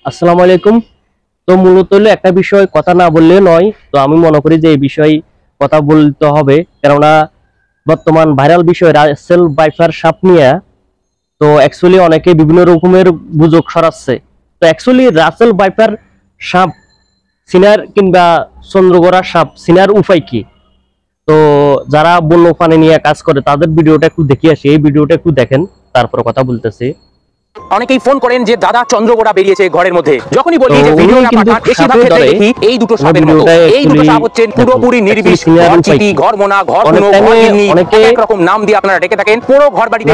আসসালামু আলাইকুম। তো মূলত হলো একটা বিষয় কথা না বললে নয়। তো আমি মনে করি যে এই বিষয়ে কথা বলতে হবে, কেননা বর্তমান ভাইরাল বিষয় রাসেল ভাইপার সাপ নিয়ে তো অ্যাকচুয়ালি অনেকে বিভিন্ন রকমের গুজব ছড়াচ্ছে। তো অ্যাকচুয়ালি রাসেল ভাইপার সাপ সিনার কিংবা চন্দ্রগড়া সাপ সিনার উপায় কি? তো যারা বন্য প্রাণী নিয়ে কাজ করে তাদের ভিডিওটা একটু দেখে আসি, এই ভিডিওটা একটু দেখেন, তারপর কথা বলতেছি। অনেকেই ফোন করেন যে দাদা চন্দ্রগোড়া বেরিয়েছে ঘরের মধ্যে। যখনই বলি যে ভিডিওটা পাঠান, বেশিরভাগ ক্ষেত্রে দেখি এই দুটো সাপের মতো। এই দুটো সাপ হচ্ছে পুরোপুরি নির্বিষ, ঘরচিটি, ঘরমোনা, ঘরকুনো, ঘরগিন্নি, এক রকম নাম দিয়ে আপনারা ডেকে থাকেন। পুরো ঘর বাড়িতে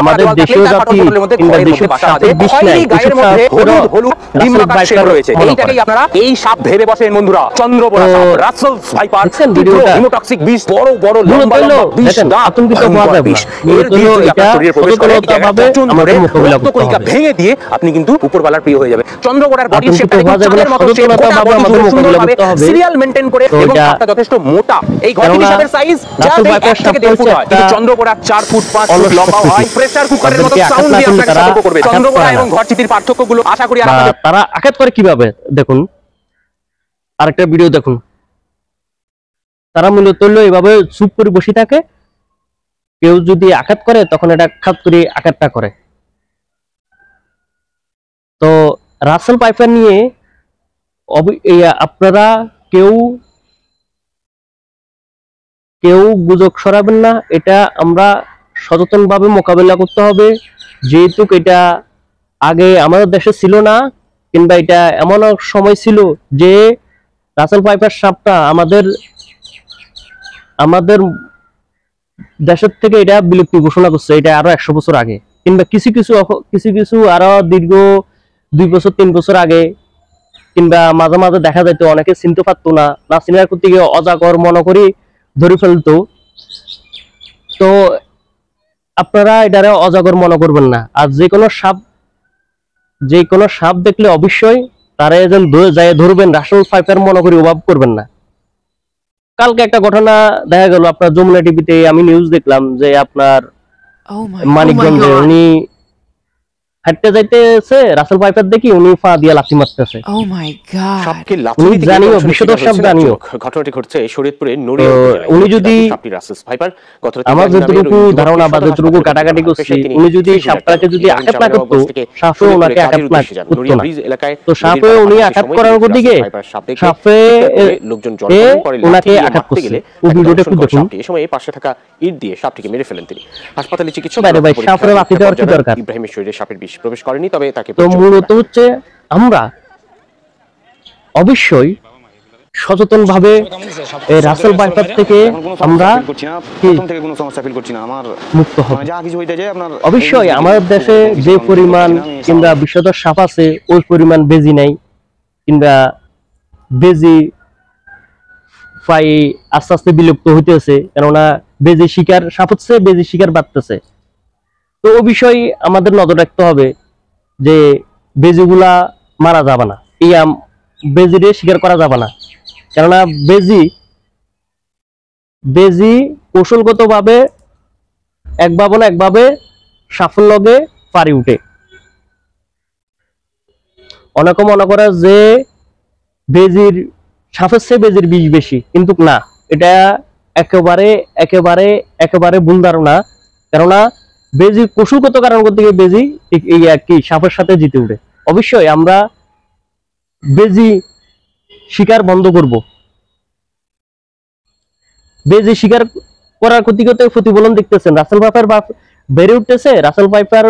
আমাদের দেশীয় জাতি কিংবা দেশীয় সাপের বিষ নাই, গায়ের মধ্যে হলুদ হলুদ ডিম্বাকার শেপ রয়েছে। এইটাকেই আপনারা এই সাপ ভেবে বসেন বন্ধুরা। চন্দ্রগোড়া সাপ, রাসেল ভাইপার, হিমোটক্সিক বিষ, বড় বড় লম্বা লম্বা বিষ, আতঙ্কিত হওয়া যাবে না। এর বিষ এটা সচেতনতাভাবে আমাদের রক্তকণিকা ভেঙে দিয়ে আপনি কিন্তু উপরওয়ালার প্রিয় হয়ে যাবে। চন্দ্রগোড়ার বডি শেপটা দেখুন, চাঁদের মতো শেপ, গোটা বডি জুড়ে সুন্দরভাবে সিরিয়াল মেইনটেইন করে, এবং সাপটা যথেষ্ট মোটা। এই ঘরটির সাপের সাইজ যা 1 থেকে 1.5 ফুট হয়, কিন্তু চন্দ্রগোড়া 4 ফুট 5 ফুট লম্বা হয়। প্রেসার কুকারের মতো সাউন্ড দিয়ে আপনাকে সতর্ক করবে। চন্দ্রগোড়া এবং ঘরচিতির পার্থক্যগুলো আশা করি তারা আঘাত করে কিভাবে দেখুন। আরেকটা ভিডিও দেখুন। তারা মূলত এভাবে চুপ করে বসে থাকে, কেউ যদি আঘাত করে তখন এটা খাত করে আঘাতটা করে। তো রাসেল ভাইপার নিয়ে আপনারা কেউ গুজব ছড়াবেন না। এটা আমরা সচেতনভাবে মোকাবেলা করতে হবে, যেহেতু এটা আগে আমাদের দেশে ছিল না, কিংবা এটা এমন এক সময় ছিল যে রাসেল ভাইপার সাপটা আমাদের দেশের থেকে এটা বিলুপ্তি ঘোষণা করছে, এটা আরো 100 বছর আগে, কিংবা কিছু কিছু আরো দীর্ঘ 2 বছর 3 বছর আগে, কিংবা মাঝে মাঝে দেখা যেত অনেকে চিনতে পারতো না, না চিনার করতে গিয়ে অজাগর মনে করি ধরে ফেলতো। তো আপনারা এটারে অজাগর মনে করবেন না। আর যে কোনো সাপ দেখলে অবশ্যই তারা যেন ধরবেন, রাসেল ভাইপার মনে করি অভাব করবেন না। কালকে একটা ঘটনা দেখা গেল আপনার যমুনা টিভিতে, আমি নিউজ দেখলাম যে আপনার মানিকগঞ্জে উনি হাঁটতে যাইতেছে, রাসেল ভাইপার দেখি উনি পা দিয়ে লাথি মারতেছে। সাপকে লাথি দিতে জানিও বিশ্বদর সাপ জানিও। ঘটনাটি ঘটছে শরীয়তপুরের নড়িয়া উপজেলায়। উনি যদি সাপটি রাসেল ভাইপার আমার যতটুকু ধারণা বা যতটুকু কাটাকাটি করছি, উনি যদি সাপটাকে যদি আঘাত না করতো, সাপে ওনাকে আঘাত না করতো না। তো সাপে উনি আঘাত করার দিকে সাপে লোকজন জড়ো করে ওনাকে আঘাত করছে। ওই ভিডিওটা একটু দেখুন। এই সময় পাশে থাকা ইট দিয়ে সাপটিকে মেরে ফেলেন তিনি। হাসপাতালে চিকিৎসক সাপের লাথি দেওয়ার কি দরকার? ইব্রাহিমের শরীরে সাপের বিষ প্রবেশ করেনি, তবে তাকে তো মূলত হচ্ছে আমরা অবশ্যই সচেতন ভাবে রাসেল ভাইপার থেকে আমরা মুক্ত হব। অবশ্যই আমাদের দেশে যে পরিমাণ কিংবা বিষধর সাপ আছে ওই পরিমাণ বেজি নাই, কিংবা বেজি প্রায় আস্তে আস্তে বিলুপ্ত হইতেছে, কেননা বেজি শিকার সাপ হচ্ছে, বেজি শিকার বাড়তেছে। তো ওই বিষয়ে আমাদের নজর রাখতে হবে যে বেজিগুলা মারা যাবে না, এই বেজিরে শিকার করা যাবে না, কেননা বেজি কৌশলগত ভাবে একভাবে সাফল্যকে পারি উঠে। অনেকে মনে করে যে বেজির সাপের চেয়ে বেজির বিষ বেশি, কিন্তু না, এটা একেবারে ভুল ধারণা। কেননা বেজি কৌশলগত কারণ করতে গিয়ে বেজি কি সাপের সাথে জিতে উঠে। অবশ্যই আমরা বেজি শিকার বন্ধ করব। বেজি শিকার করার ক্ষতিগত প্রতিফলন দেখতেছেন, রাসেল ভাইপার বেড়ে উঠতেছে। রাসেল ভাইপার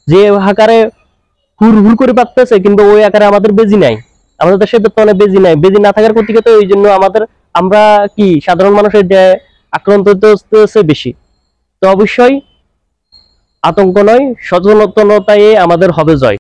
যে আকারে হুড় করে পারতেছে, কিন্তু ওই আকারে আমাদের বেজি নাই, আমাদের দেশে বর্তমানে বেজি নাই। বেজি না থাকার ক্ষতিগত এই জন্য আমরা কি সাধারণ মানুষের আক্রান্ত হচ্ছে বেশি। তো অবশ্যই আতঙ্ক নয়, সচেতনতায় আমাদের হবে জয়।